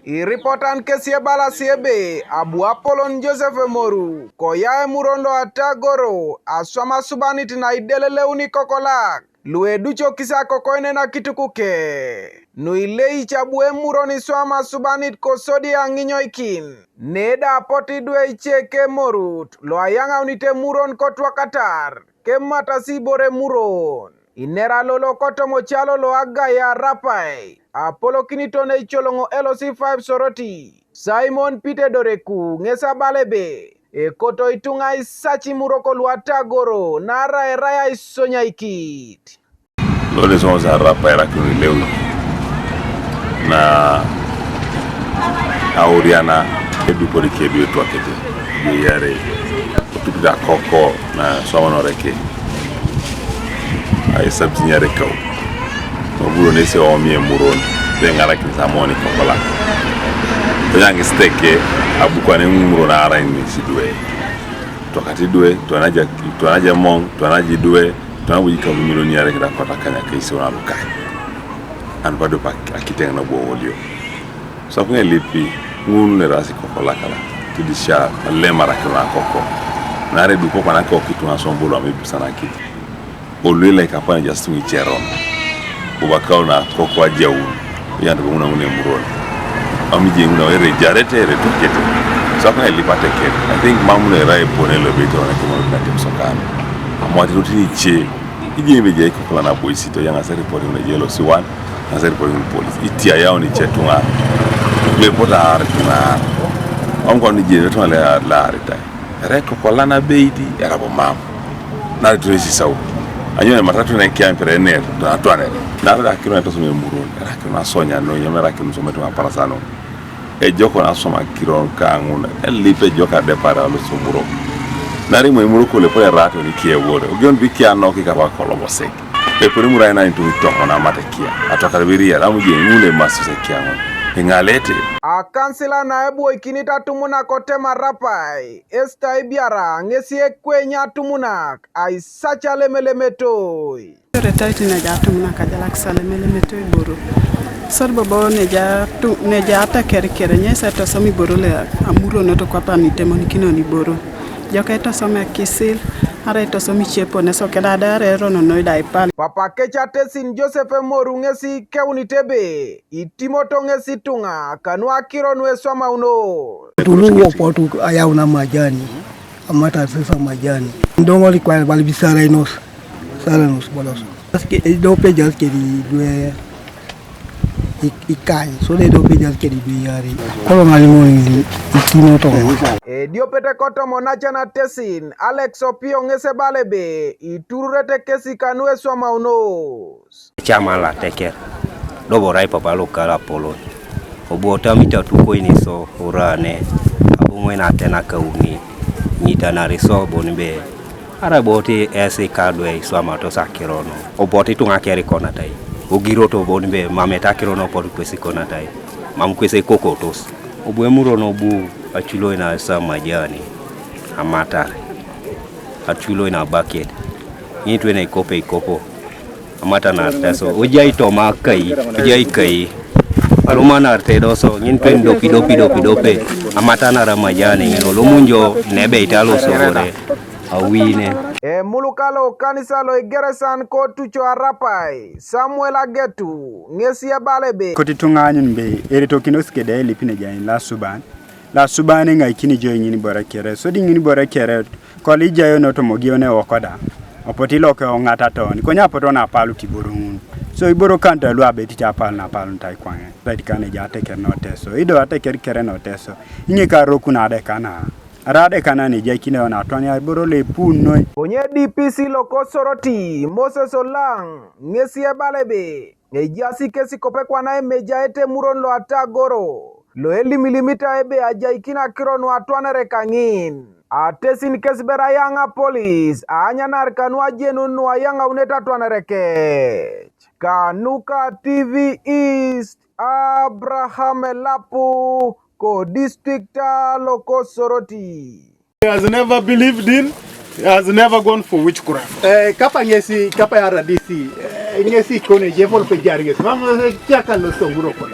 Iripotan kesie bala siebe Abu Apolon Joseph Moru koya Emuron lo Atagoro aswama subanit na idelele uni kokolak lue ducho kisa kokoine na kitukuke nuilei chabu Emuron iswama subanit kosodi anginyo ikin neda poti due icheke morut lo ayanga unite Muron kotwa katar kemata sibore Muron inera lolo koto mochalo lo aga ya rapai Apollo kinitone icholongo LOC5 soroti Simon Peter Doreku ngesa balebe koto itunga isachi muroko luatagoro nara eraya isonya ikit Lole zonza rapai rakuni leo na auriana Edupo rikedu Etwakete yare tupida koko na swamano reke ay sabti nyare kaw Maburo nese wa mi Emuron ngara kinsamoni kokola yangi steke abukwa ne Emuron ara ni sidwe tokati dwe tuanaja mong tuanaji dwe tuanabujika milioni yare kida kota kanya kaisi wana lukai anbado pa akitenga na bolio so kunye lipi ngunu ne rasi kokola kala tudisha lema rakina koko na re duko kana ko kitu na sombolo amebisana kiti olwele kapana just mi cheron ubakao na koko ajau yanda buna mune Emuron amije nguna were jarete re tukete so kunye lipate kete I think mamune rai ponelo bito na kama na timsokana amwati rutini che ijimbe je kokola na boysito yanga sa report na yellow C1 na sa report na police itia yao ni chetunga le pota artuna ongo ni je to la arita re kokola na beidi yarabo mam na dresi sawo anyone matatu na kiampere ne to atwane na ra kino to sume Emuron ra kino sonya no nyamera kino sume to parasano e joko na soma kiro kanguna elipe joka de para lo sumuro nari mo Emuron ko le pole rato ni kie wore ogion bikia no ki kaba kolobo sek e pore mura na into to na matekia atoka biria la muje ngule maso sekia ngone ngalete a kansila na ebu ikinita tumuna kote marapai esta ibiara ngesie kwenya tumuna ai sacha lemelemetoi retaiti na jatumuna kajala ksalemeletoi boro sorbo bo ne jata kere nyesa to somi boro le amuro no to kwapa ni temoni kino ni boro jokaito some kisil are to somi chepo ne so kedada rero no noida ipal papa kecha tesin Joseph Moru ngesi keunitebe itimoto ngesi tunga kanwa kiro nwe soma uno tuluo potu ayauna majani amata sasa majani ndongo likwa balibisara inos sala nos bolos aske do pejas ke di due ikai so le do pejas ke di biari kolo malimo ni ikino to dio pete koto monacha na tesin Alex Opio ngese balebe itururete kesi kanwe soma unos chama la teker dobo rai papa lokala Apollo obota mita tuko ini so urane abumwe na tena kauni nita na reso bonbe ara boti ese kadwe swama to sakirono oboti tunga keri kona tai ogiro to bonbe mameta kirono por kwesi kona tai mamkwese kokotos obu Emuron obu achulo ina sa majani amata achulo ina bucket nitwe na ikopo amata na teso ojai to makai ojai kai alumana artedoso nitwe dopi amata na ramajani no lumunjo nebe italo sore awine mulukalo kanisa lo igeresan ko tucho arapai Samuel Agetu ngesi balebe kotitunganyin be eritokinoske de lipine jain la suban nga kini jo nyini bora kere so di nyini bora kere ko li jayo no to mogione okoda opoti loke ngata ton ko nya poto na palu tiborun so iboro kanta lu abeti ta pal na palu tai kwange beti kane ja teker no teso ido ateker kere no teso inye ka roku na de kana arade kana ni jakine ona tonya iboro le punno bonye DPC loko soroti Moses Olang ngesi balebe ejasi kesi kopekwa na emeja ete Emuron lo Atagoro lo eli milimita ebe ajaikina kiron watwane rekangin atesin kesbera yanga police anya narkanwa jenunu yanga uneta twane reke Kanuka TV East Abraham Lapu ko district loko soroti he has never believed in, he has never gone for witchcraft kapa ya RDC ngesi kone je vol pe jarges mama chaka lo songuro ko